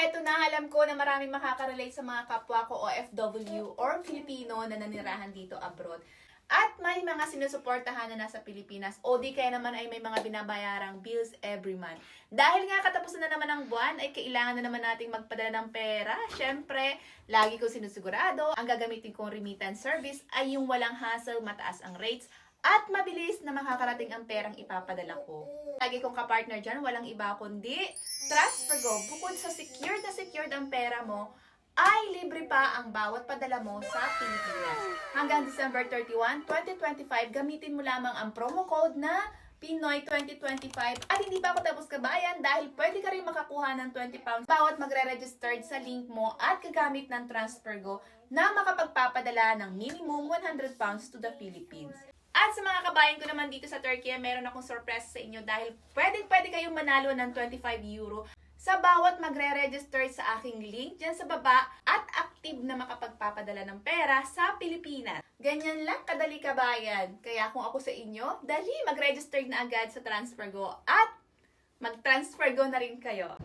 eto na, alam ko na maraming makakarelate sa mga kapwa ko OFW or Filipino na nanirahan dito abroad. At may mga sinusuportahan na nasa Pilipinas o di kaya naman ay may mga binabayarang bills every month. Dahil nga katapusan na naman ng buwan ay kailangan na naman nating magpadala ng pera. Syempre, lagi ko sinusigurado ang gagamitin kong remittance service ay yung walang hassle, mataas ang rates, at mabilis na makakarating ang perang ipapadala ko. Lagi kong kapartner dyan, walang iba kundi TransferGo. Bukod sa secured ang pera mo, ay libre pa ang bawat padala mo sa Pilipinas. Hanggang December 31, 2025, gamitin mo lamang ang promo code na Pinoy2025 at hindi pa ako tapos kabayan dahil pwede ka rin makakuha ng 20 pounds bawat magre-registered sa link mo at gagamit ng TransferGo na makapagpapadala ng minimum 100 pounds to the Philippines. At sa mga kabayan ko naman dito sa Turkey, meron akong surprise sa inyo dahil pwede kayong manalo ng 25 euro sa bawat magre-register sa aking link dyan sa baba at active na makapagpapadala ng pera sa Pilipinas. Ganyan lang kadali kabayan. Kaya kung ako sa inyo, dali mag-register na agad sa TransferGo at mag-TransferGo na rin kayo.